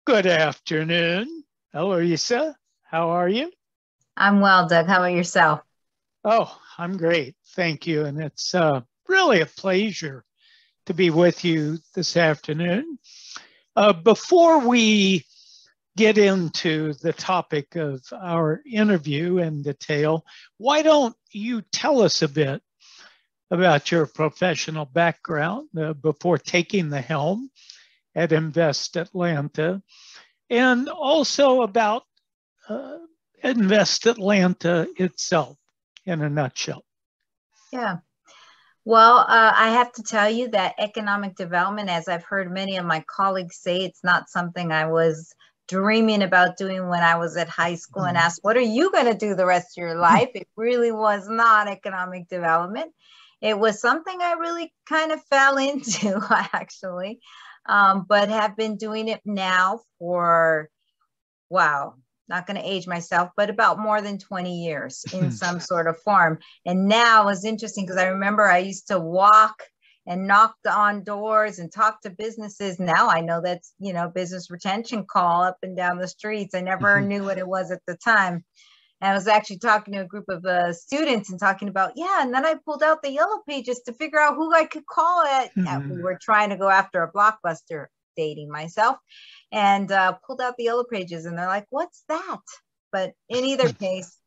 Good afternoon, Eloisa. How are you? I'm well, Doug. How about yourself? Oh, I'm great. Thank you. And it's really a pleasure to be with you this afternoon. Before we get into the topic of our interview in detail, why don't you tell us a bit about your professional background before taking the helm at Invest Atlanta, and also about uh, Invest Atlanta itself in a nutshell. Yeah. Well, I have to tell you that economic development, as I've heard many of my colleagues say, it's not something I was dreaming about doing when I was at high school and asked, what are you going to do the rest of your life? It really was not economic development. It was something I really kind of fell into, actually, but have been doing it now for, wow, not going to age myself, but about more than 20 years in some sort of form. And now it's interesting because I remember I used to walk and knock on doors and talk to businesses. Now I know that's, business retention call up and down the streets. I never knew what it was at the time. And I was actually talking to a group of students and talking about, and then I pulled out the yellow pages to figure out who I could call it. We were trying to go after a blockbuster, dating myself, and pulled out the yellow pages, and they're like, what's that? But in either case,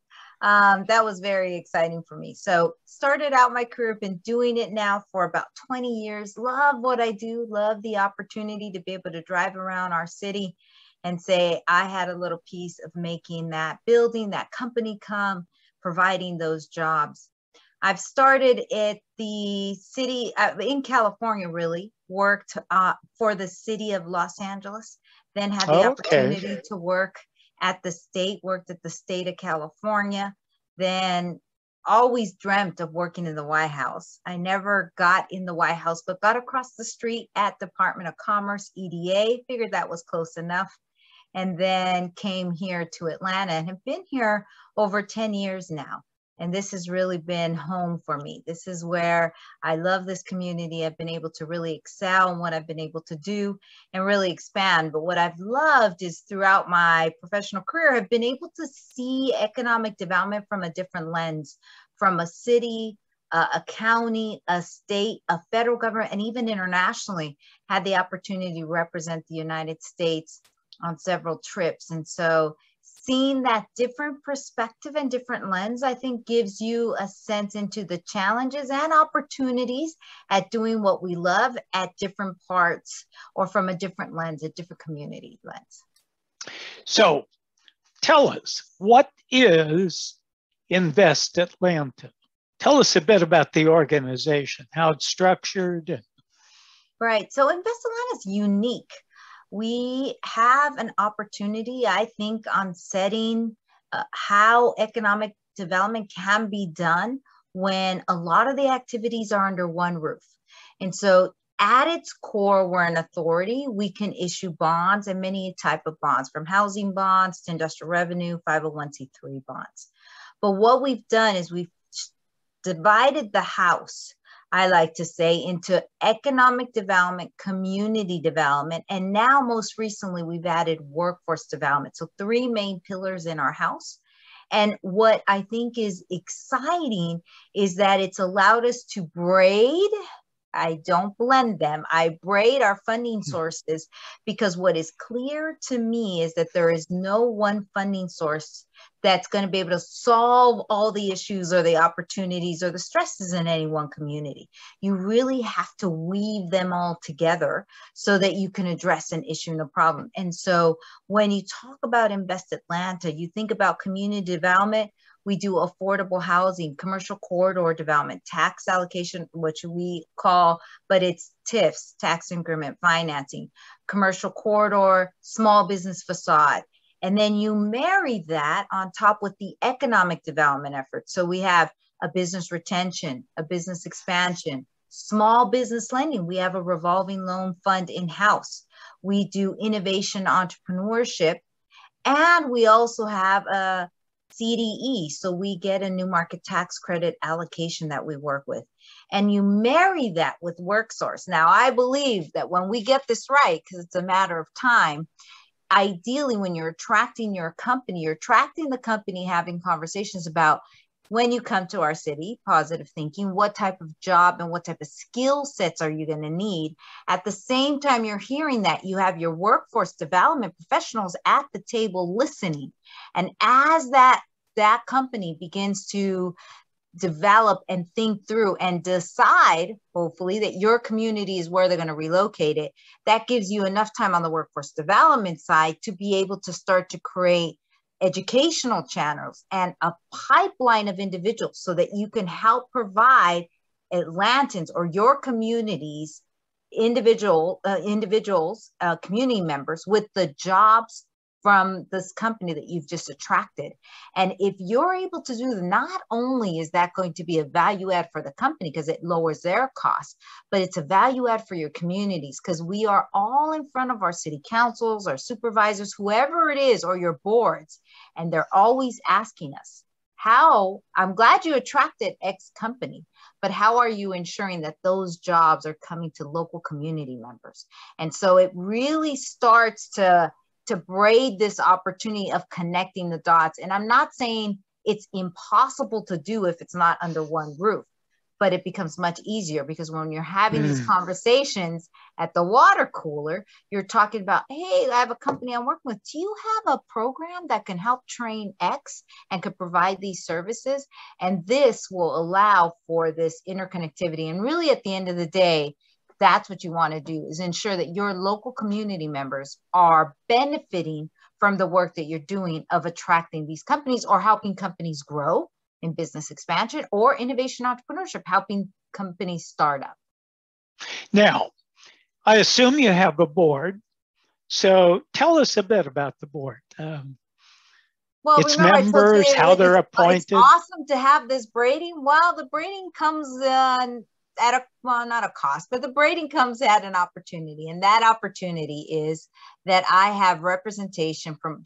that was very exciting for me. So started out my career, been doing it now for about 20 years. Love what I do, love the opportunity to be able to drive around our city and say, I had a little piece of making that building, that company come, providing those jobs. I've started at the city in California, really worked for the city of Los Angeles, then had the opportunity to work at the state, worked at the state of California, then always dreamt of working in the White House. I never got in the White House, but got across the street at Department of Commerce, EDA, figured that was close enough. And then came here to Atlanta and have been here over 10 years now. And this has really been home for me. This is where I love this community. I've been able to really excel in what I've been able to do and really expand. But what I've loved is throughout my professional career, I've been able to see economic development from a different lens, from a city, a county, a state, a federal government, and even internationally, had the opportunity to represent the United States on several trips. And so seeing that different perspective and different lens, I think gives you a sense into the challenges and opportunities at doing what we love at different parts or from a different lens, a different community lens. So tell us, what is Invest Atlanta? Tell us a bit about the organization, how it's structured. Right. So Invest Atlanta is unique. We have an opportunity, I think, on setting how economic development can be done when a lot of the activities are under one roof. And so at its core, we're an authority. We can issue bonds and many type of bonds, from housing bonds to industrial revenue, 501c3 bonds. But what we've done is we've divided the house, I like to say, into economic development, community development, and now most recently we've added workforce development. So 3 main pillars in our house. And what I think is exciting is that it's allowed us to braid. I don't blend them. I braid our funding sources, because what is clear to me is that there is no one funding source that's going to be able to solve all the issues or the opportunities or the stresses in any one community. You really have to weave them all together so that you can address an issue and a problem. And so when you talk about Invest Atlanta, you think about community development. We do affordable housing, commercial corridor development, tax allocation, which we call, but it's TIFs, tax increment financing, commercial corridor, small business facade. And then you marry that on top with the economic development efforts. So we have a business retention, a business expansion, small business lending. We have a revolving loan fund in-house. We do innovation entrepreneurship. And we also have a CDE. So we get a new market tax credit allocation that we work with. And you marry that with WorkSource. Now, I believe that when we get this right, because it's a matter of time, ideally, when you're attracting your company, you're attracting the company having conversations about, when you come to our city, positive thinking, what type of job and what type of skill sets are you going to need? At the same time you're hearing that, you have your workforce development professionals at the table listening. And as that company begins to develop and think through and decide, hopefully, that your community is where they're going to relocate it, that gives you enough time on the workforce development side to be able to start to create educational channels and a pipeline of individuals so that you can help provide Atlantans or your communities, individuals, community members with the jobs from this company that you've just attracted. And if you're able to do that, not only is that going to be a value add for the company because it lowers their costs, but it's a value add for your communities, because we are all in front of our city councils, our supervisors, whoever it is, or your boards, and they're always asking us, I'm glad you attracted X company, but how are you ensuring that those jobs are coming to local community members? And so it really starts to braid this opportunity of connecting the dots. And I'm not saying it's impossible to do if it's not under one roof, but it becomes much easier, because when you're having these conversations at the water cooler, you're talking about, hey, I have a company I'm working with. Do you have a program that can help train X and could provide these services? And this will allow for this interconnectivity. And really, at the end of the day, that's what you want to do, is ensure that your local community members are benefiting from the work that you're doing of attracting these companies or helping companies grow in business expansion or innovation entrepreneurship, helping companies start up. Now, I assume you have a board. So tell us a bit about the board. Well, its remember, members, how they're appointed. It's awesome to have this braiding. Well, the braiding comes at not a cost, but the braiding comes at an opportunity. And that opportunity is that I have representation from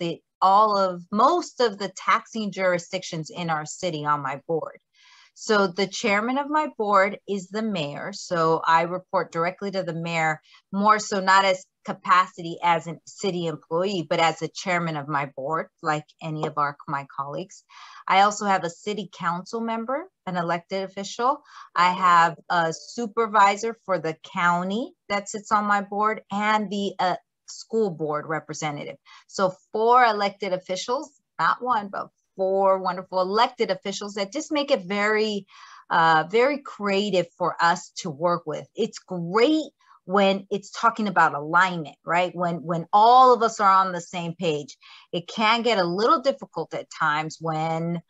most of the taxing jurisdictions in our city on my board. So the chairman of my board is the mayor. So I report directly to the mayor, more so not as capacity as a city employee, but as a chairman of my board, like any of my colleagues. I also have a city council member, an elected official. I have a supervisor for the county that sits on my board, and the school board representative. So 4 elected officials, not one, but 4 wonderful elected officials that just make it very, very creative for us to work with. It's great when it's talking about alignment, right? When all of us are on the same page. It can get a little difficult at times when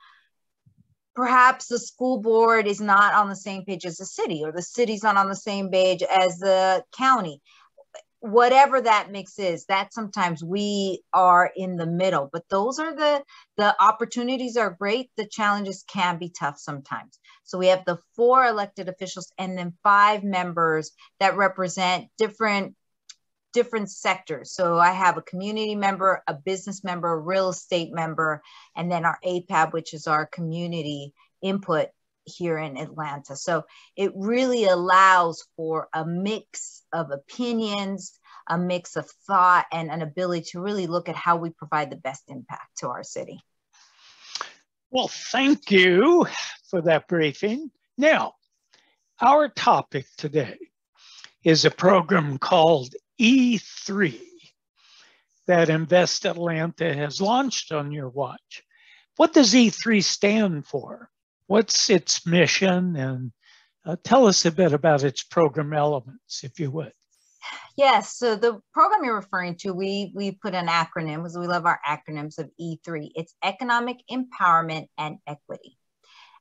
perhaps the school board is not on the same page as the city, or the city's not on the same page as the county. Whatever that mix is, that sometimes we are in the middle, but those are the opportunities are great. The challenges can be tough sometimes. So we have the 4 elected officials and then 5 members that represent different sectors. So I have a community member, a business member, a real estate member, and then our APAB, which is our community input here in Atlanta. So it really allows for a mix of opinions, a mix of thought, and an ability to really look at how we provide the best impact to our city. Well, thank you for that briefing. Now, our topic today is a program called E3 that Invest Atlanta has launched on your watch. What does E3 stand for? What's its mission? And tell us a bit about its program elements, if you would. Yes, so the program you're referring to, we put an acronym, because we love our acronyms, of E3. It's Economic Empowerment and Equity.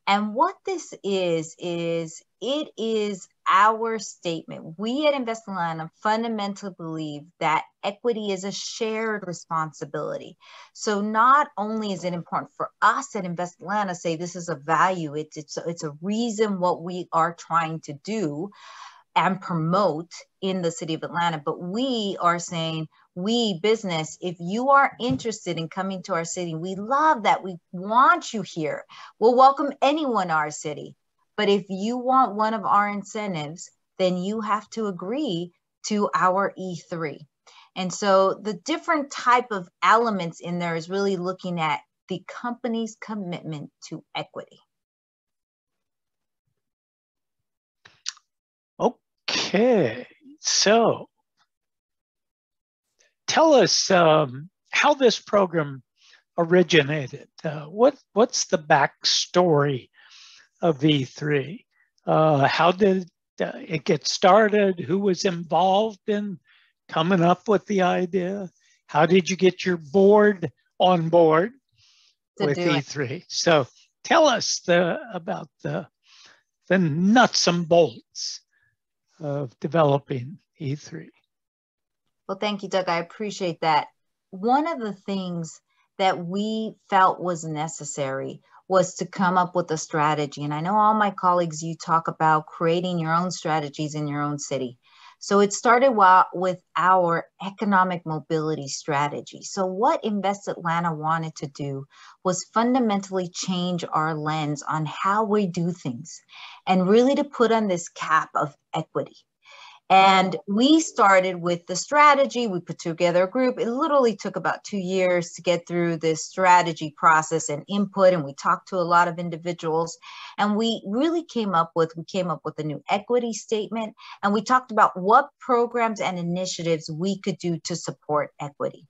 And what this is it is our statement. We at Invest Atlanta fundamentally believe that equity is a shared responsibility. So not only is it important for us at Invest Atlanta to say this is a value, it's a reason what we are trying to do and promote in the city of Atlanta, but we are saying, we business, if you are interested in coming to our city, we love that, we want you here. We'll welcome anyone to our city. But if you want one of our incentives, then you have to agree to our E3. And so the different type of elements in there is really looking at the company's commitment to equity. Okay, so tell us how this program originated. What's the backstory of E3? How did it get started? Who was involved in coming up with the idea? How did you get your board on board with E3? So tell us about the nuts and bolts of developing E3. Well, thank you, Doug. I appreciate that. One of the things that we felt was necessary was to come up with a strategy. And I know all my colleagues, you talk about creating your own strategies in your own city. So it started with our economic mobility strategy. So what Invest Atlanta wanted to do was fundamentally change our lens on how we do things and really to put on this cap of equity. And we started with the strategy. We put together a group. It literally took about 2 years to get through this strategy process and input. And we talked to a lot of individuals. And we really came up with a new equity statement. And we talked about what programs and initiatives we could do to support equity.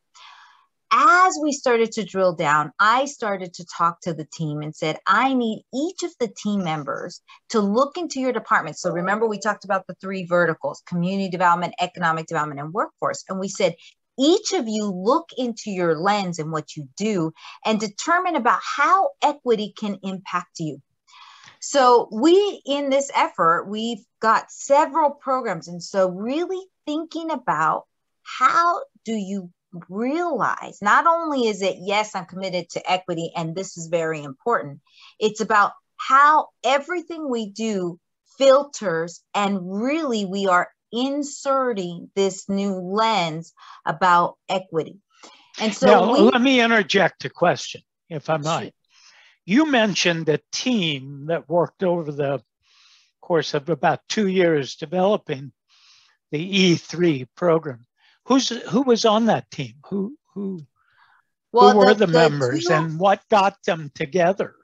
As we started to drill down, I started to talk to the team and said, I need each of the team members to look into your department. So remember, we talked about the 3 verticals: community development, economic development, and workforce. And we said, each of you look into your lens and what you do and determine about how equity can impact you. So in this effort, we've got several programs. And so really thinking about how do you realize, not only is it, yes, I'm committed to equity and this is very important, it's about how everything we do filters and really we are inserting this new lens about equity. And so now, let me interject a question, if I might. You mentioned a team that worked over the course of about 2 years developing the E3 program. Who was on that team? Who were the members and what got them together?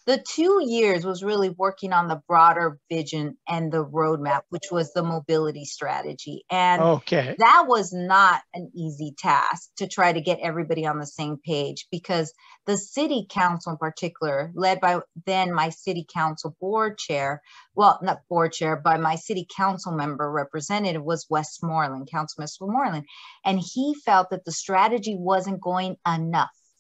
The 2 years was really working on the broader vision and the roadmap, which was the mobility strategy. And that was not an easy task to try to get everybody on the same page, because the city council in particular, led by then my city council board chair, well, not board chair, but my city council member representative was Westmoreland, Councilman Westmoreland. And he felt that the strategy wasn't going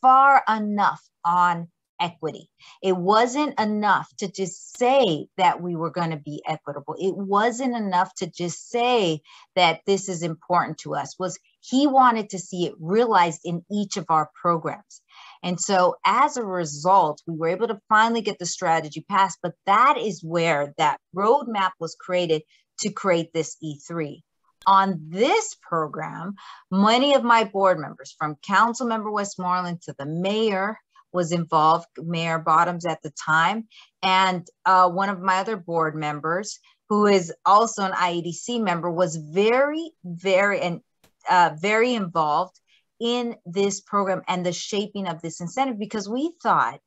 far enough on equity. It wasn't enough to just say that we were going to be equitable. It wasn't enough to just say that this is important to us. He wanted to see it realized in each of our programs. And so as a result, we were able to finally get the strategy passed, but that is where that roadmap was created to create this E3. On this program, many of my board members, from Councilmember Westmoreland to the mayor, was involved, Mayor Bottoms at the time, and one of my other board members, who is also an IEDC member, was very, very involved in this program and the shaping of this incentive, because we thought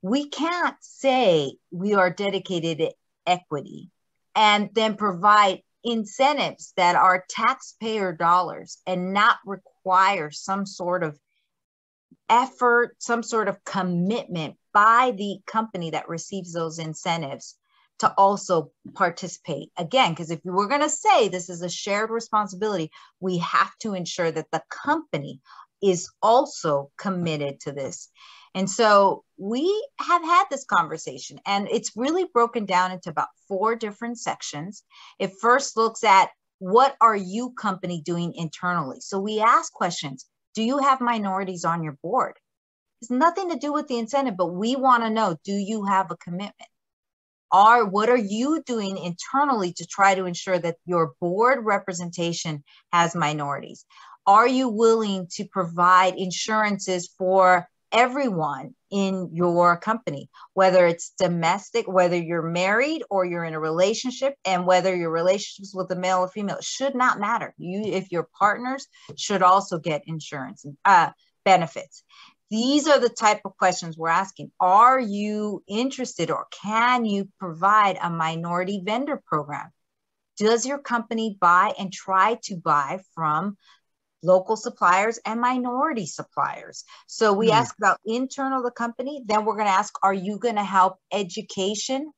we can't say we are dedicated to equity and then provide incentives that are taxpayer dollars and not require some sort of effort, some sort of commitment by the company that receives those incentives to also participate. Again, because if we're going to say this is a shared responsibility, we have to ensure that the company is also committed to this. And so we have had this conversation, and it's really broken down into about 4 different sections. It first looks at, what are you company doing internally? So we ask questions. Do you have minorities on your board? It's nothing to do with the incentive, but we want to know, do you have a commitment? What are you doing internally to try to ensure that your board representation has minorities? Are you willing to provide insurances for everyone in your company, whether it's domestic, whether you're married or you're in a relationship, and whether your relationships with a male or female, should not matter. If you're partners, should also get insurance benefits. These are the type of questions we're asking. Are you interested, or can you provide a minority vendor program? Does your company buy and try to buy from local suppliers and minority suppliers? So we ask about internal the company, then we're going to ask, are you going to help educational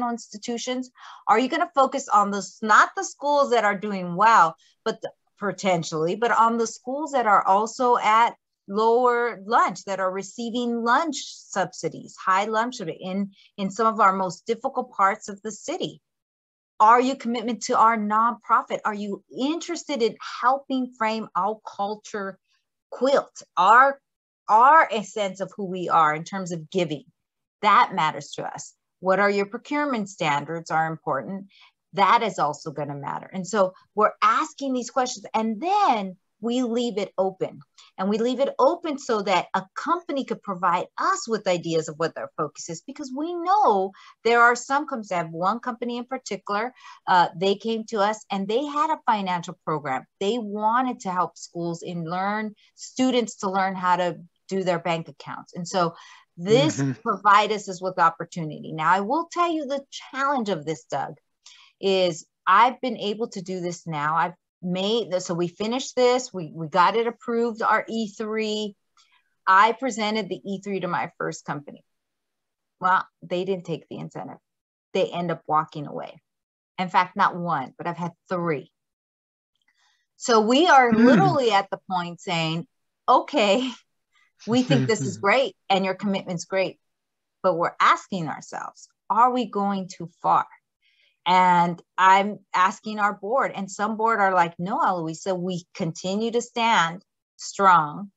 institutions? Are you going to focus on not the schools that are doing well, but potentially, but on the schools that are also at lower lunch, that are receiving lunch subsidies, high lunch in some of our most difficult parts of the city? Are you committed to our nonprofit? Are you interested in helping frame our culture quilt, our sense of who we are in terms of giving? That matters to us. What are your procurement standards are important. That is also going to matter. And so we're asking these questions, and then we leave it open. And we leave it open so that a company could provide us with ideas of what their focus is, because we know there are some companies. I have one company in particular, they came to us and they had a financial program. They wanted to help schools students to learn how to do their bank accounts. And so this provides us with opportunity. Now, I will tell you the challenge of this, Doug, is I've been able to do this now. So we finished this, we got it approved, our E3. I presented the E3 to my first company. Well, they didn't take the incentive. They end up walking away. In fact, not one, but I've had 3. So we are literally at the point saying, okay, we think this is great and your commitment's great, but we're asking ourselves, are we going too far? And I'm asking our board, and some board are like, no, Eloisa, we continue to stand strong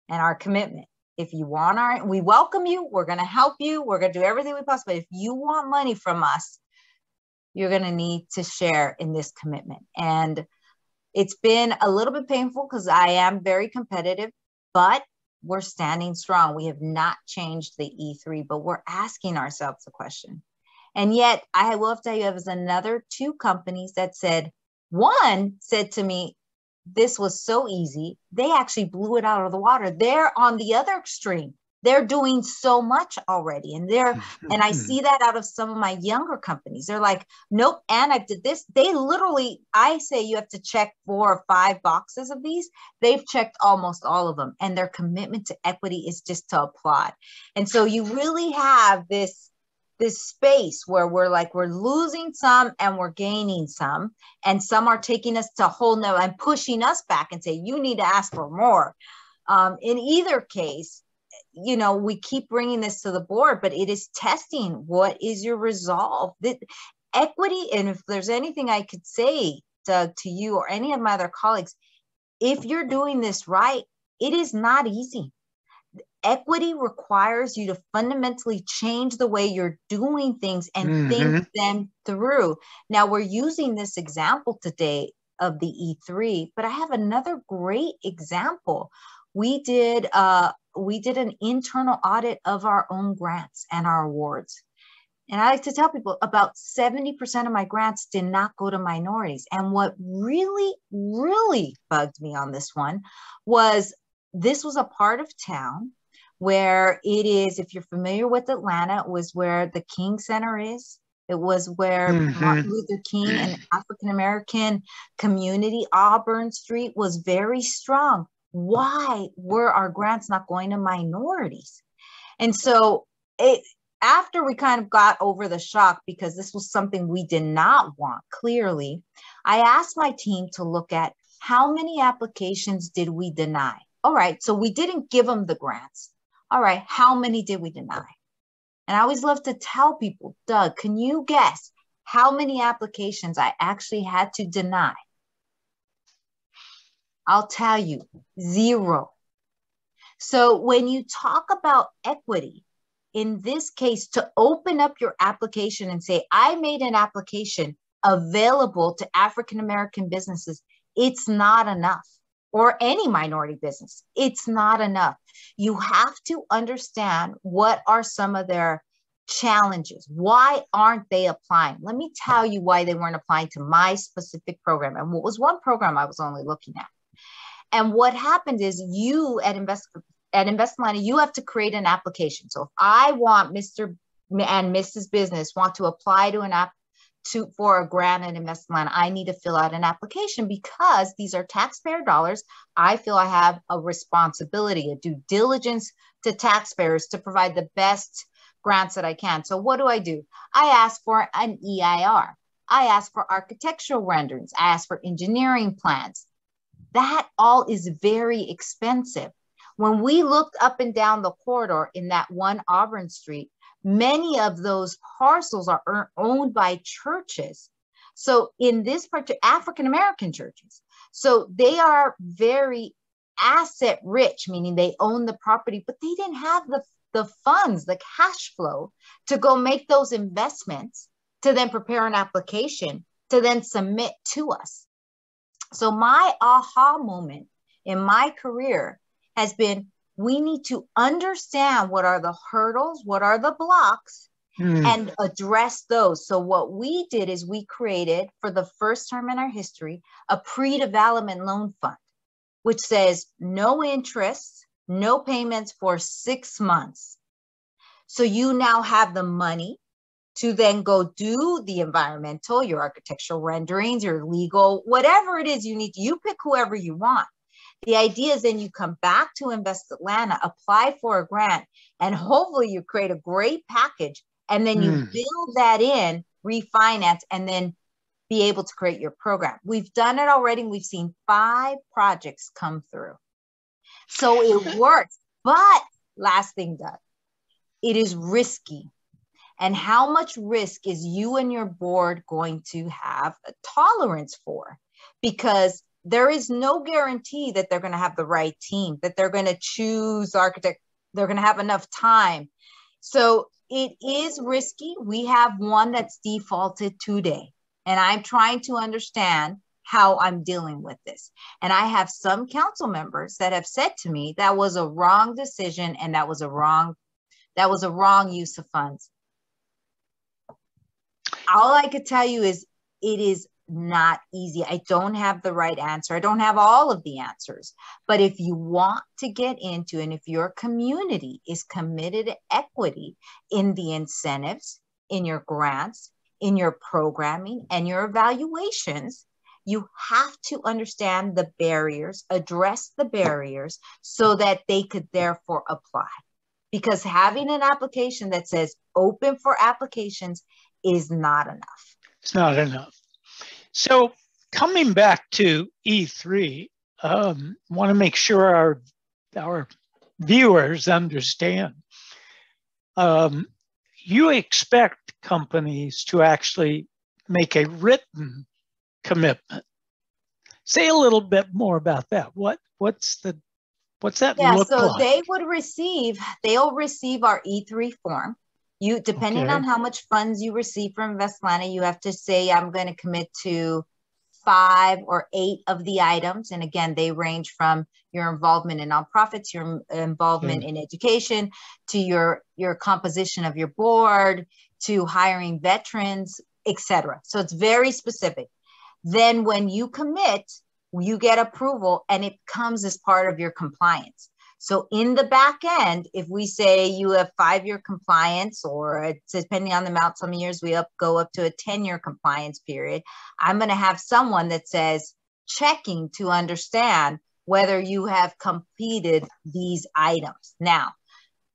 in our commitment. If you want we welcome you, we're going to help you, we're going to do everything we possibly. If you want money from us, you're going to need to share in this commitment. And it's been a little bit painful because I am very competitive, but we're standing strong. We have not changed the E3, but we're asking ourselves a question. And yet I will have to tell you, there was another 2 companies that said, one said to me, this was so easy. They actually blew it out of the water. They're on the other extreme. They're doing so much already. And I see that out of some of my younger companies. They're like, nope, and I did this. They literally, I say you have to check 4 or 5 boxes of these. They've checked almost all of them. And their commitment to equity is just to applaud. And so you really have this space where we're losing some and we're gaining some, and some are taking us to whole no and pushing us back and say, you need to ask for more. In either case, we keep bringing this to the board, but it is testing. What is your resolve? Equity, and if there's anything I could say, Doug, to you or any of my other colleagues, if you're doing this right, it is not easy. Equity requires you to fundamentally change the way you're doing things and think them through. Now, we're using this example today of the E3, but I have another great example. We did an internal audit of our own grants and our awards. And I like to tell people about 70% of my grants did not go to minorities. And what really, really bugged me on this one was this was a part of town where it is, if you're familiar with Atlanta, it was where the King Center is. It was where Martin Luther King and African-American community, Auburn Street, was very strong. Why were our grants not going to minorities? And so after we kind of got over the shock, because this was something we did not want, clearly, I asked my team to look at how many applications did we deny? All right, so we didn't give them the grants. All right, how many did we deny? And I always love to tell people, Doug, can you guess how many applications I actually had to deny? I'll tell you, 0. So when you talk about equity, in this case, to open up your application and say, I made an application available to African-American businesses, it's not enough. or any minority business. It's not enough. You have to understand what are some of their challenges. Why aren't they applying? Let me tell you why they weren't applying to my specific program. And what was one program I was only looking at. And what happened is you at Atlanta, you have to create an application. So if I want Mr. and Mrs. Business want to apply to an app for a grant at Atlanta, I need to fill out an application because these are taxpayer dollars. I feel I have a responsibility, a due diligence to taxpayers to provide the best grants that I can. So what do? I ask for an EIR. I ask for architectural renderings. I ask for engineering plans. That all is very expensive. When we looked up and down the corridor in that one Auburn Street, many of those parcels are owned by churches. So in this particular, African-American churches. So they are very asset rich, meaning they own the property, but they didn't have the funds, the cash flow to go make those investments, to then prepare an application, to then submit to us. So my aha moment in my career has been, we need to understand what are the hurdles, what are the blocks, and address those. So what we did is we created, for the first time in our history, a pre-development loan fund, which says no interest, no payments for 6 months. So you now have the money to then go do the environmental, your architectural renderings, your legal, whatever it is you need. You pick whoever you want. The idea is then you come back to Invest Atlanta, apply for a grant, and hopefully you create a great package, and then you build that in, refinance, and then be able to create your program. We've done it already. We've seen 5 projects come through. So it works. But last thing, Doug, it is risky. And how much risk is you and your board going to have a tolerance for? Because there is no guarantee that they're going to have the right team, that they're going to choose architect, they're going to have enough time. So it is risky. We have one that's defaulted today, and I'm trying to understand how I'm dealing with this. And I have some council members that have said to me that was a wrong decision and that was a wrong use of funds. All I could tell you is it is not easy. I don't have the right answer. I don't have all of the answers. But if you want to get into, and if your community is committed to equity in the incentives, in your grants, in your programming, and your evaluations, you have to understand the barriers, address the barriers so that they could therefore apply. Because having an application that says open for applications is not enough. It's not enough. So coming back to E3, want to make sure our viewers understand. You expect companies to actually make a written commitment. Say a little bit more about that. What's that look like? So they'll receive our E3 form. You, depending on how much funds you receive from Invest Atlanta, you have to say, I'm going to commit to 5 or 8 of the items. And again, they range from your involvement in nonprofits, your involvement in education, to your composition of your board, to hiring veterans, etc. So it's very specific. Then when you commit, you get approval and it comes as part of your compliance. So in the back end, if we say you have 5-year compliance, or it's depending on the amount, some years we go up to a 10-year compliance period, I'm going to have someone that says checking to understand whether you have completed these items. Now,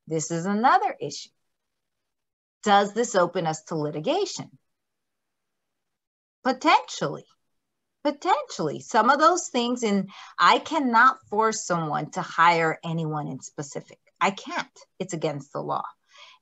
this is another issue. Does this open us to litigation? Potentially. Some of those things, and I cannot force someone to hire anyone in specific. I can't. It's against the law.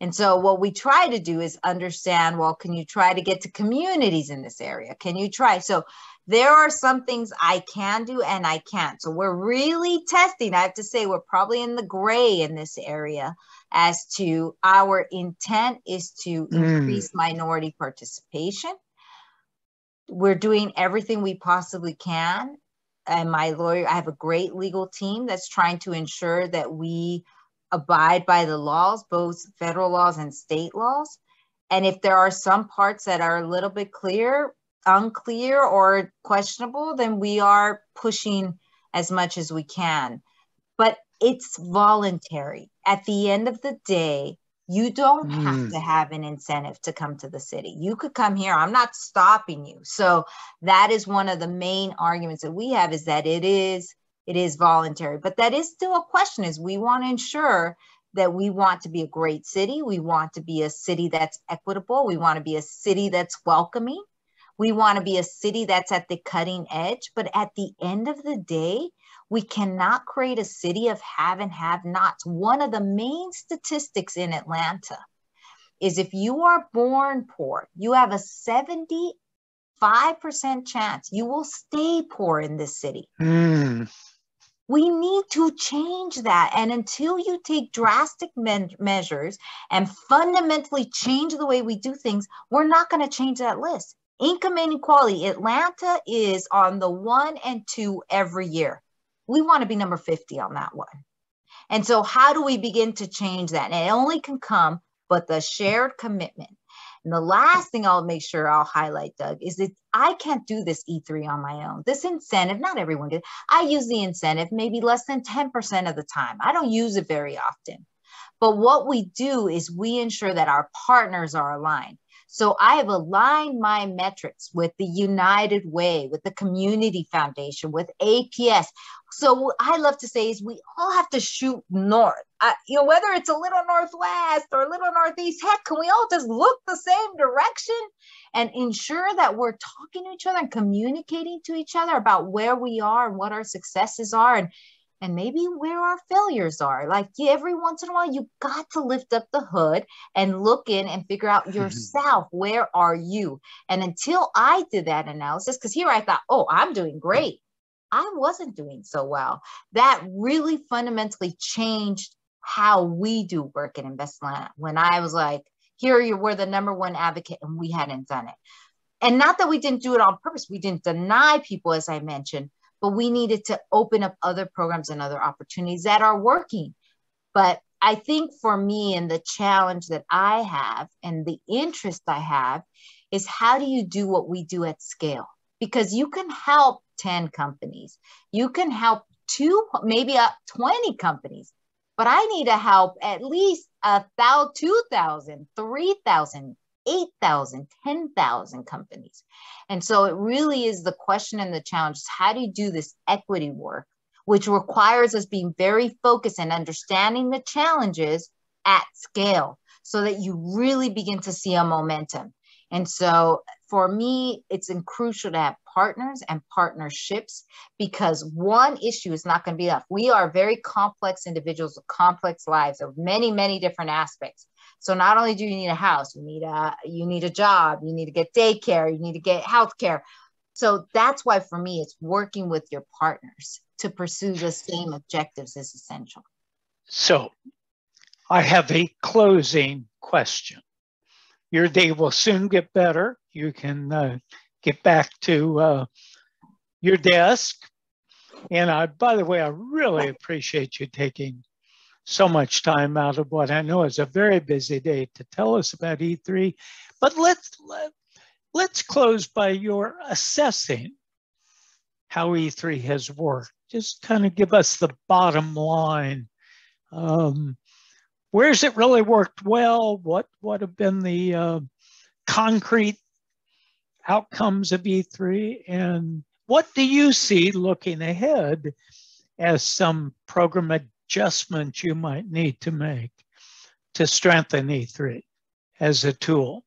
And so what we try to do is understand, well, can you try to get to communities in this area? Can you try? So there are some things I can do and I can't. So we're really testing. I have to say we're probably in the gray in this area as to our intent is to increase minority participation. We're doing everything we possibly can. and my lawyer, I have a great legal team that's trying to ensure that we abide by the laws, both federal laws and state laws. And if there are some parts that are a little bit unclear or questionable, then we are pushing as much as we can. But it's voluntary. At the end of the day, you don't have to have an incentive to come to the city. You could come here. I'm not stopping you. So that is one of the main arguments that we have, is that it is voluntary. But that is still a question, is we want to ensure that we want to be a great city. We want to be a city that's equitable. We want to be a city that's welcoming. We want to be a city that's at the cutting edge. But at the end of the day, we cannot create a city of have and have nots. One of the main statistics in Atlanta is if you are born poor, you have a 75% chance you will stay poor in this city. We need to change that. And until you take drastic measures and fundamentally change the way we do things, we're not going to change that list. Income inequality, Atlanta is on the 1 and 2 every year. We want to be number 50 on that one. And so how do we begin to change that? And it only can come but the shared commitment. And the last thing I'll make sure I'll highlight, Doug, is that I can't do this E3 on my own. This incentive, not everyone did. I use the incentive maybe less than 10% of the time. I don't use it very often. But what we do is we ensure that our partners are aligned. So I have aligned my metrics with the United Way, with the Community Foundation, with APS. So what I love to say is we all have to shoot north. Whether it's a little northwest or a little northeast, heck, can we all just look the same direction and ensure that we're talking to each other and communicating to each other about where we are and what our successes are, and maybe where our failures are. Like every once in a while, you got to lift up the hood and look in and figure out yourself. Where are you? And until I did that analysis, because here I thought, oh, I'm doing great. I wasn't doing so well. That really fundamentally changed how we do work in Investland. When I was like, here we're the number one advocate, and we hadn't done it. And not that we didn't do it on purpose. We didn't deny people, as I mentioned, but we needed to open up other programs and other opportunities that are working. But I think for me, and the challenge that I have and the interest I have is, how do you do what we do at scale? Because you can help 10 companies. You can help 20 companies, but I need to help at least 2,000, 3,000, 8,000, 10,000 companies. And so it really is the question and the challenge is, how do you do this equity work, which requires us being very focused and understanding the challenges at scale so that you really begin to see a momentum. And so for me, it's crucial to have partners and partnerships, because one issue is not going to be enough. We are very complex individuals with complex lives of many, many different aspects. So not only do you need a house, you need a job, you need to get daycare, you need to get healthcare. So that's why for me, it's working with your partners to pursue the same objectives is essential. So I have a closing question. Your day will soon get better. You can get back to your desk. And by the way, I really appreciate you taking so much time out of what I know is a very busy day to tell us about E3. But let's close by your assessing how E3 has worked. Just kind of give us the bottom line. Where's it really worked well? What have been the concrete outcomes of E3? And what do you see looking ahead as some program adjustments you might need to make to strengthen E3 as a tool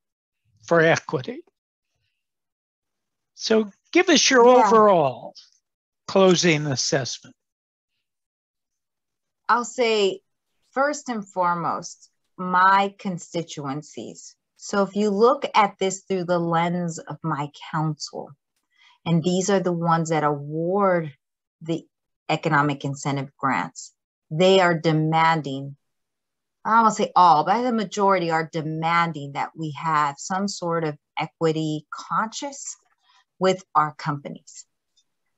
for equity? So give us your overall closing assessment. I'll say, first and foremost, my constituencies. So if you look at this through the lens of my council, and these are the ones that award the economic incentive grants, they are demanding, I won't say all, but the majority are demanding that we have some sort of equity conscious with our companies.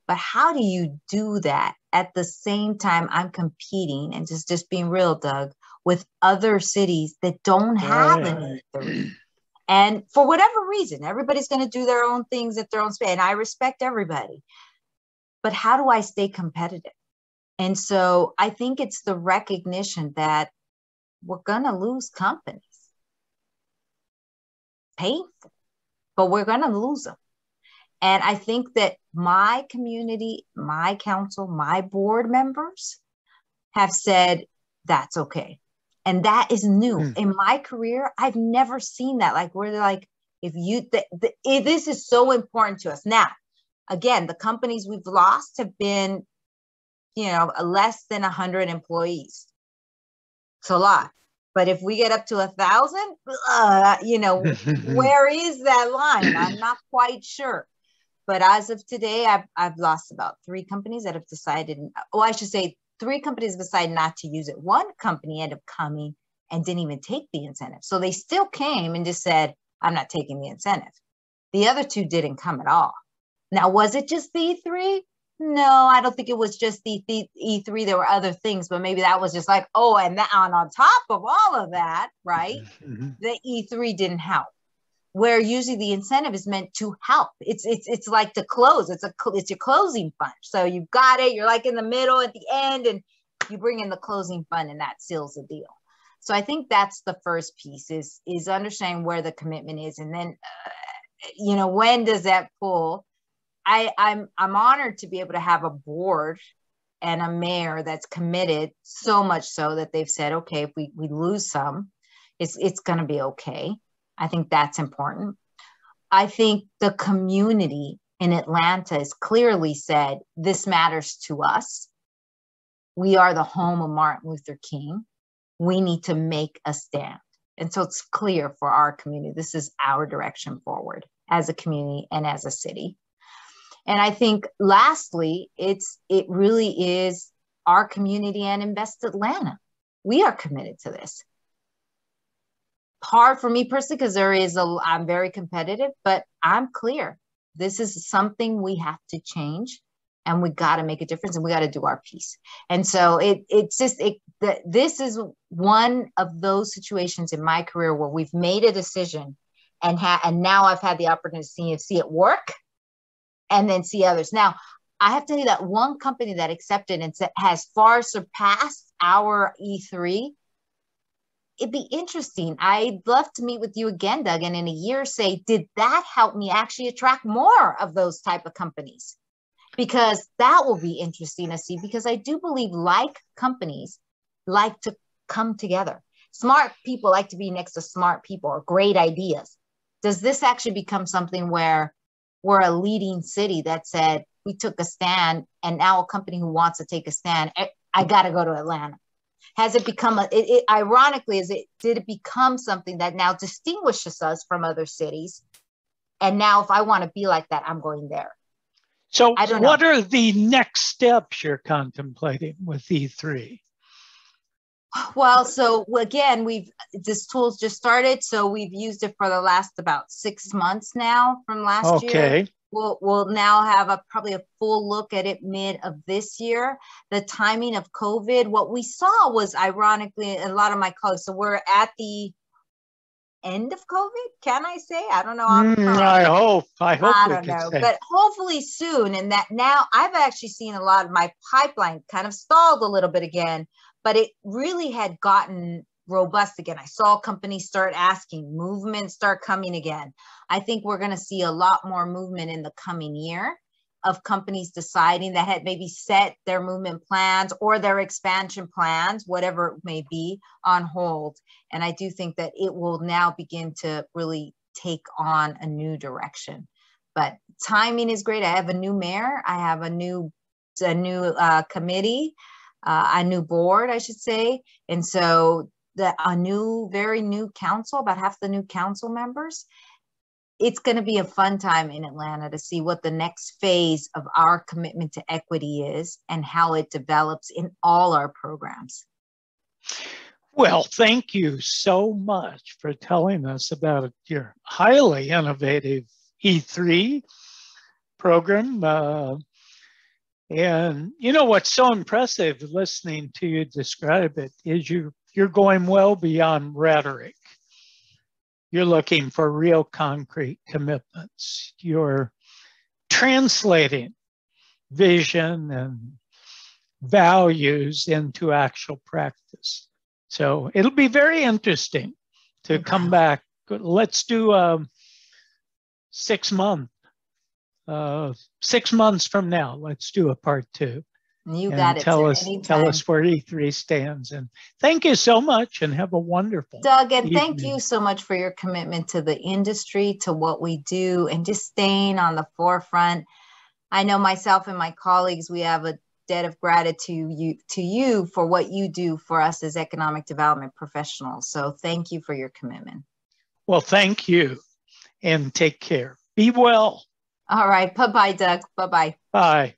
But how do you do that at the same time I'm competing, and just being real, Doug, with other cities that don't have an E3? And for whatever reason, everybody's going to do their own things at their own space. And I respect everybody. But how do I stay competitive? And so I think it's the recognition that we're going to lose companies. Painful, but we're going to lose them. And I think that my community, my council, my board members have said, that's okay. And that is new. In my career, I've never seen that. Like, we're like, if you, this is so important to us. Now, again, the companies we've lost have been, you know, less than 100 employees. It's a lot. But if we get up to 1,000, you know, where is that line? I'm not quite sure. But as of today, I've lost about 3 companies that have decided, oh, I should say 3 companies have decided not to use it. 1 company ended up coming and didn't even take the incentive. So they still came and just said, I'm not taking the incentive. The other 2 didn't come at all. Now, was it just the E3? No, I don't think it was just the E3. There were other things, but maybe that was just like, oh, and that, on top of all of that, right? The E3 didn't help. Where usually the incentive is meant to help. It's like to close. It's your closing fund. So you've got it. You're like in the middle at the end, and you bring in the closing fund, and that seals the deal. So I think that's the first piece is understanding where the commitment is, and then you know, when does that pull? I'm honored to be able to have a board and a mayor that's committed, so much so that they've said, okay, if we lose some, it's going to be okay. I think that's important. I think the community in Atlanta has clearly said, this matters to us. We are the home of Martin Luther King. We need to make a stand. And so it's clear for our community, this is our direction forward as a community and as a city. And I think lastly, it really is our community and Invest Atlanta. We are committed to this. Hard for me personally, because I'm very competitive, but I'm clear. This is something we have to change, and we got to make a difference, and we got to do our piece. And so this is one of those situations in my career where we've made a decision, and now I've had the opportunity to see it work, and then see others. Now, I have to tell you that one company that accepted and has far surpassed our E3. It'd be interesting. I'd love to meet with you again, Doug, and in a year say, did that help me actually attract more of those type of companies? Because that will be interesting to see, because I do believe like companies like to come together. Smart people like to be next to smart people or great ideas. Does this actually become something where we're a leading city that said, we took a stand, and now a company who wants to take a stand, I got to go to Atlanta? Has it become, ironically, did it become something that now distinguishes us from other cities? And now if I want to be like that, I'm going there. So what are the next steps you're contemplating with E3? Well, so again, this tool's just started. So we've used it for the last about 6 months now from last year. We'll now have probably a full look at it mid of this year. The timing of COVID, what we saw was, ironically, a lot of my colleagues, so we're at the end of COVID, can I say? I don't know. I hope I don't know, but hopefully soon. And that now I've actually seen a lot of my pipeline kind of stalled a little bit again, but it really had gotten robust again. I saw companies start asking, movements start coming again. I think we're going to see a lot more movement in the coming year of companies deciding that had maybe set their movement plans or their expansion plans, whatever it may be, on hold. And I do think that it will now begin to really take on a new direction. But timing is great. I have a new mayor. I have a new committee, a new board, I should say. And so very new council, about half the new council members. It's going to be a fun time in Atlanta to see what the next phase of our commitment to equity is and how it develops in all our programs. Well, thank you so much for telling us about your highly innovative E3 program. And you know what's so impressive listening to you describe it is you're going well beyond rhetoric. You're looking for real concrete commitments. You're translating vision and values into actual practice. So it'll be very interesting to come back. Let's do 6 months. 6 months from now, let's do a part 2. You got it. Tell us where E3 stands. And thank you so much, and have a wonderful Doug, and evening. thank you so much for your commitment to the industry, to what we do, and just staying on the forefront. I know myself and my colleagues, we have a debt of gratitude to you for what you do for us as economic development professionals. So thank you for your commitment. Well, thank you, and take care. Be well. All right. Bye-bye, Doug. Bye-bye. Bye.